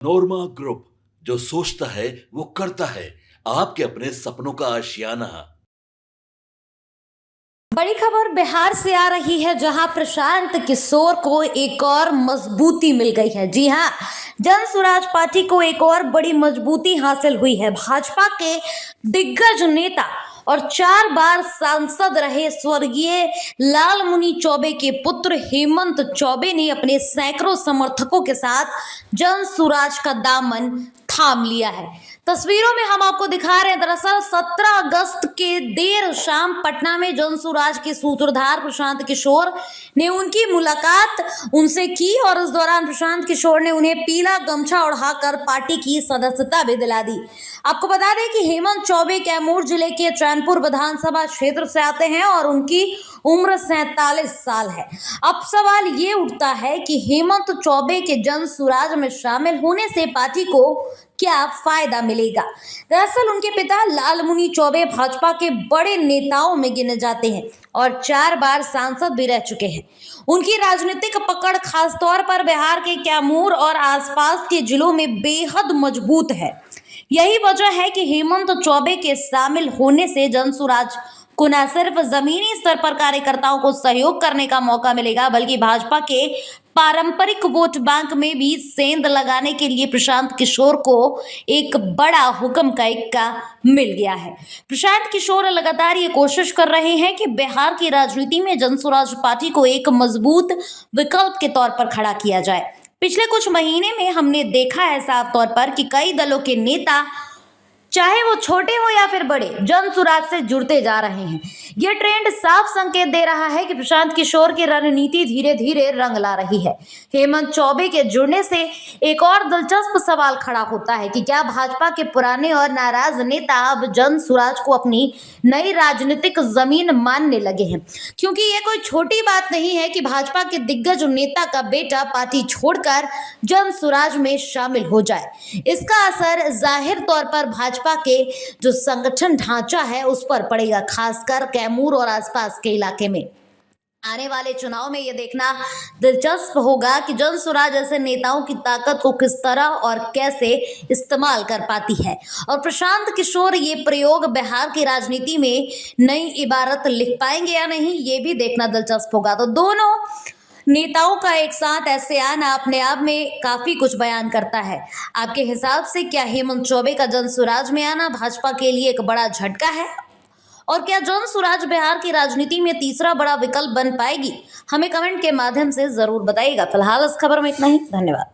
नोरमा group, जो सोचता है वो करता है। आपके अपने सपनों का आशियाना। बड़ी खबर बिहार से आ रही है, जहां प्रशांत किशोर को एक और मजबूती मिल गई है। जी हां, जन स्वराज पार्टी को एक और बड़ी मजबूती हासिल हुई है। भाजपा के दिग्गज नेता और 4 बार सांसद रहे स्वर्गीय लालमुनि चौबे के पुत्र हेमंत चौबे ने अपने सैकड़ों समर्थकों के साथ जन स्वराज का दामन थाम लिया है। तस्वीरों में हम आपको दिखा रहे हैं, दरअसल 17 अगस्त के देर शाम पटना में जन स्वराज के सूत्रधार प्रशांत किशोर ने उनकी मुलाकात उनसे की और उस दौरान प्रशांत किशोर ने उन्हें पीला गमछा ओढ़ाकर पार्टी की सदस्यता भी दिला दी। आपको बता दें कि हेमंत चौबे कैमूर जिले के चैनपुर विधानसभा क्षेत्र से आते हैं और उनकी उम्र 47 साल है। अब सवाल ये उठता है कि हेमंत चौबे के जन स्वराज में शामिल होने से पार्टी को क्या फायदा मिलेगा। दरअसल उनके पिता लालमुनि चौबे भाजपा के बड़े नेताओं में गिने जाते हैं और 4 बार सांसद भी रह चुके हैं। उनकी राजनीतिक पकड़ खासतौर पर बिहार के कैमूर और आसपास के जिलों में बेहद मजबूत है। यही वजह है कि हेमंत चौबे के शामिल होने से जन स्वराज को न सिर्फ जमीनी स्तर पर कार्यकर्ताओं को सहयोग करने का मौका मिलेगा, बल्कि भाजपा के पारंपरिक वोट बैंक में भी सेंध लगाने के लिए प्रशांत किशोर को एक बड़ा हुक्म का इक्का मिल गया है। प्रशांत किशोर लगातार ये कोशिश कर रहे हैं कि बिहार की राजनीति में जन स्वराज पार्टी को एक मजबूत विकल्प के तौर पर खड़ा किया जाए। पिछले कुछ महीने में हमने देखा है साफ तौर पर कि कई दलों के नेता, चाहे वो छोटे हो या फिर बड़े, जन स्वराज से जुड़ते जा रहे हैं। यह ट्रेंड साफ संकेत दे रहा है कि प्रशांत किशोर की रणनीति धीरे धीरे रंग ला रही है। हेमंत चौबे के जुड़ने से एक और दिलचस्प सवाल खड़ा होता है कि क्या भाजपा के पुराने और नाराज नेता अब जन स्वराज को अपनी नई राजनीतिक जमीन मानने लगे हैं, क्योंकि ये कोई छोटी बात नहीं है कि भाजपा के दिग्गज नेता का बेटा पार्टी छोड़कर जन स्वराज में शामिल हो जाए। इसका असर जाहिर तौर पर भाजपा के जो संगठन ढांचा है उस पर पड़ेगा, खासकर कैमूर और आसपास के इलाके में। आने वाले चुनाव में यह देखना दिलचस्प होगा कि जन स्वराज ऐसे नेताओं की ताकत को किस तरह और कैसे इस्तेमाल कर पाती है और प्रशांत किशोर ये प्रयोग बिहार की राजनीति में नई इबारत लिख पाएंगे या नहीं, ये भी देखना दिलचस्प होगा। तो दोनों नेताओं का एक साथ ऐसे आना अपने आप में काफी कुछ बयान करता है। आपके हिसाब से क्या हेमंत चौबे का जन स्वराज में आना भाजपा के लिए एक बड़ा झटका है, और क्या जन स्वराज बिहार की राजनीति में तीसरा बड़ा विकल्प बन पाएगी? हमें कमेंट के माध्यम से जरूर बताइएगा। फिलहाल इस खबर में इतना ही। धन्यवाद।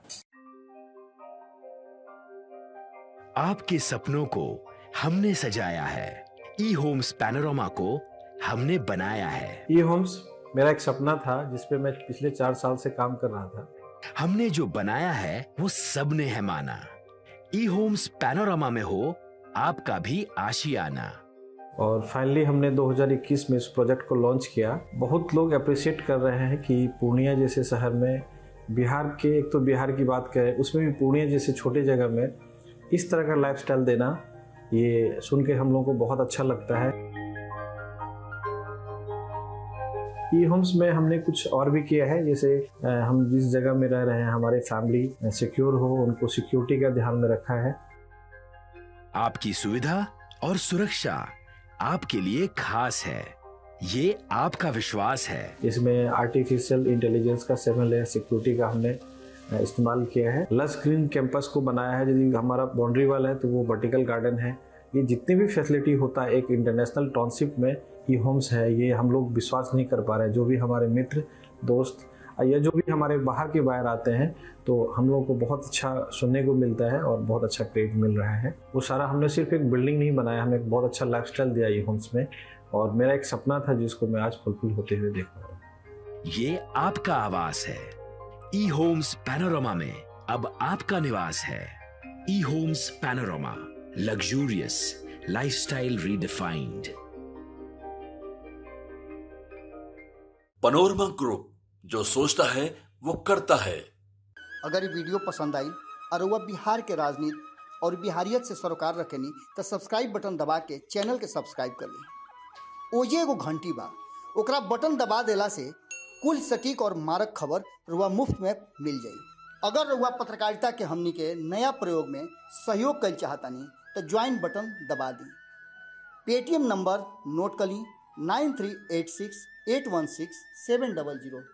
आपके सपनों को हमने सजाया है, ई होम्स पैनोरमा को हमने बनाया है। ई होम्स मेरा एक सपना था जिसपे मैं पिछले 4 साल से काम कर रहा था। हमने जो बनाया है वो सबने है माना। ई होम्स पैनोरमा में हो आपका भी आशियाना। और फाइनली हमने 2021 में इस प्रोजेक्ट को लॉन्च किया। बहुत लोग अप्रिशिएट कर रहे हैं कि पूर्णिया जैसे शहर में, बिहार के, एक तो बिहार की बात करें उसमें भी पूर्णिया जैसे छोटे जगह में इस तरह का लाइफस्टाइल देना, ये सुन के हम लोगों को बहुत अच्छा लगता है। ई होम्स में हमने कुछ और भी किया है, जैसे हम जिस जगह में रह रहे हैं हमारे फैमिली सिक्योर हो, उनको सिक्योरिटी का ध्यान में रखा है। आपकी सुविधा और सुरक्षा आपके लिए खास है, ये आपका विश्वास है। इसमें आर्टिफिशियल इंटेलिजेंस का 7 लेयर सिक्योरिटी का हमने इस्तेमाल किया है। लस ग्रीन कैंपस को बनाया है। यदि हमारा बाउंड्री वाल है तो वो वर्टिकल गार्डन है। ये जितनी भी फैसिलिटी होता है एक इंटरनेशनल टाउनशिप में, ई होम्स है, ये हम लोग विश्वास नहीं कर पा रहे हैं। जो भी हमारे मित्र, दोस्त या जो भी हमारे बाहर के बाहर आते हैं तो हम लोगों को बहुत अच्छा सुनने को मिलता है और बहुत अच्छा क्रेडिट मिल रहा है। वो सारा हमने सिर्फ एक बिल्डिंग नहीं बनाया, हमें एक बहुत अच्छा लाइफस्टाइल दिया ई होम्स में, और मेरा एक सपना था जिसको मैं आज फुलफिल होते हुए देख रहा हूँ। ये आपका आवास है। ई होम्स पैनोरमा में अब आपका निवास है। E homes Panorama, luxurious lifestyle redefined. Panorama group, जो सोचता है वो करता है। अगर ये वीडियो पसंद आई और वह बिहार के राजनीति और बिहारियत से सरोकार रखेनी तो सब्सक्राइब बटन दबा के चैनल के सब्सक्राइब कर ली। ओजे एगो घंटी बा, ओकरा बटन दबा देला से कुल सटीक और मारक खबर रुआ मुफ्त में मिल जाई। अगर रउआ पत्रकारिता के हमनी के नया प्रयोग में सहयोग कर चाहतानी तो ज्वाइन बटन दबा दी। पेटीएम नंबर नोट कर ली 9386816700।